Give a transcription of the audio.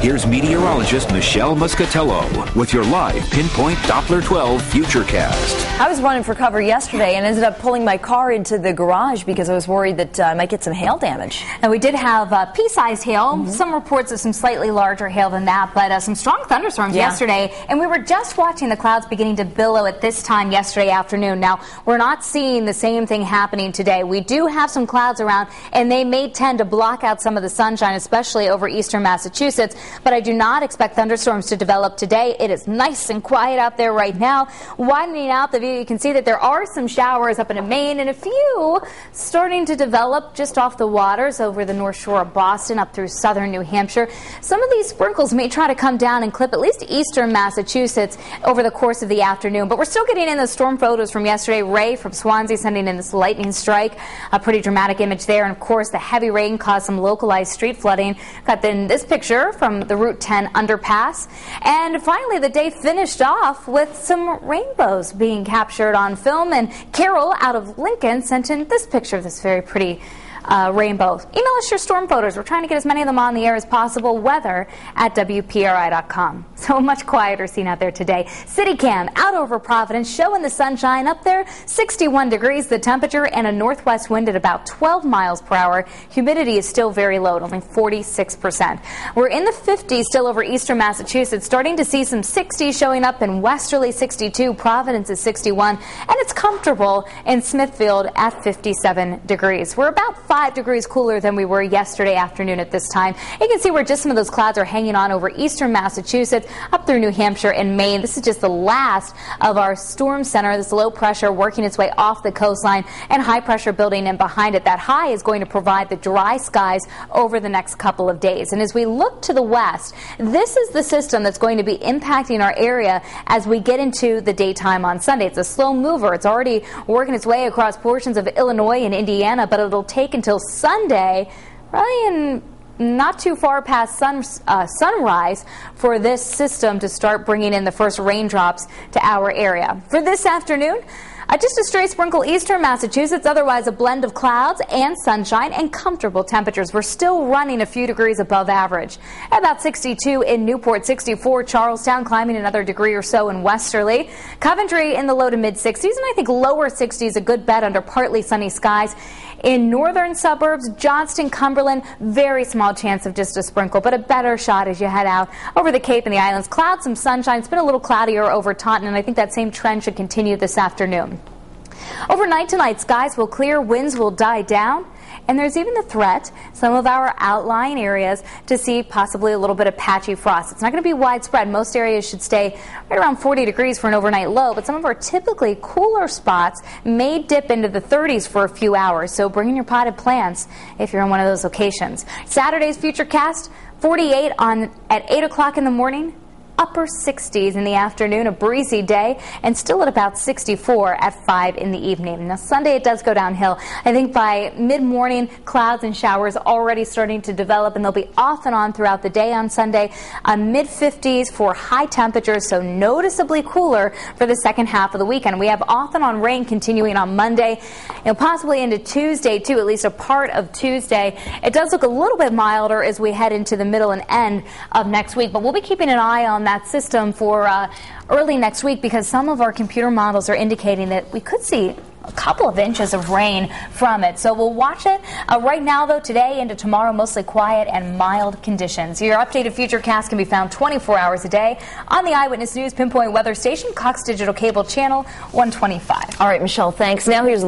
here's meteorologist Michelle Muscatello with your live Pinpoint Doppler 12 Futurecast. I was running for cover yesterday and ended up pulling my car into the garage because I was worried that I might get some hail damage. And we did have pea-sized hail, some reports of some slightly larger hail than that, but some strong thunderstorms yesterday. And we were just watching the clouds beginning to billow at this time yesterday afternoon. Now, we're not seeing the same thing happening today. We do have some clouds around, and they may tend to block out some of the sunshine, especially over eastern Massachusetts. But I do not expect thunderstorms to develop today. It is nice and quiet out there right now. Widening out the view, you can see that there are some showers up in Maine and a few starting to develop just off the waters over the north shore of Boston up through southern New Hampshire. Some of these sprinkles may try to come down and clip at least eastern Massachusetts over the course of the afternoon. But we're still getting in the storm photos from yesterday. Ray from Swansea sending in this lightning strike, a pretty dramatic image there. And of course, the heavy rain caused some localized street flooding. Got then this picture from the Route 10 underpass. And finally, the day finished off with some rainbows being captured on film. And Carol out of Lincoln sent in this picture of this very pretty rainbow. Email us your storm photos. We're trying to get as many of them on the air as possible. Weather at WPRI.com. So much quieter scene out there today. CityCam out over Providence showing the sunshine up there. 61 degrees the temperature and a northwest wind at about 12 miles per hour. Humidity is still very low at only 46%. We're in the 50s still over eastern Massachusetts. Starting to see some 60s showing up in westerly 62. Providence is 61. And it's comfortable in Smithfield at 57 degrees. We're about 5 degrees cooler than we were yesterday afternoon at this time. You can see where just some of those clouds are hanging on over eastern Massachusetts up through New Hampshire and Maine. This is just the last of our storm center. This low pressure working its way off the coastline and high pressure building in behind it. That high is going to provide the dry skies over the next couple of days. And as we look to the west, this is the system that's going to be impacting our area as we get into the daytime on Sunday. It's a slow mover. It's already working its way across portions of Illinois and Indiana, but it'll take until Sunday, probably in not too far past sunrise, for this system to start bringing in the first raindrops to our area. For this afternoon, just a stray sprinkle eastern Massachusetts, otherwise a blend of clouds and sunshine and comfortable temperatures. We're still running a few degrees above average. About 62 in Newport, 64 Charlestown, climbing another degree or so in westerly. Coventry in the low to mid 60s, and I think lower 60s a good bet under partly sunny skies. In northern suburbs, Johnston, Cumberland, very small chance of just a sprinkle, but a better shot as you head out over the Cape and the islands. Clouds, some sunshine. It's been a little cloudier over Taunton, and I think that same trend should continue this afternoon. Overnight tonight, skies will clear, winds will die down, and there's even the threat, some of our outlying areas, to see possibly a little bit of patchy frost. It's not going to be widespread. Most areas should stay right around 40 degrees for an overnight low, but some of our typically cooler spots may dip into the 30s for a few hours, so bring in your potted plants if you're in one of those locations. Saturday's Futurecast, 48 at 8 o'clock in the morning. Upper 60s in the afternoon, a breezy day, and still at about 64 at 5 in the evening. Now, Sunday it does go downhill. I think by mid-morning, clouds and showers already starting to develop, and they'll be off and on throughout the day on Sunday. Mid-50s for high temperatures, so noticeably cooler for the second half of the weekend. We have off and on rain continuing on Monday, possibly into Tuesday, too, at least a part of Tuesday. It does look a little bit milder as we head into the middle and end of next week, but we'll be keeping an eye on that system for early next week, because some of our computer models are indicating that we could see a couple of inches of rain from it. So we'll watch it. Right now, though, today into tomorrow, mostly quiet and mild conditions. Your updated Futurecast can be found 24 hours a day on the Eyewitness News Pinpoint Weather Station, Cox Digital Cable Channel 125. All right, Michelle, thanks. Now here's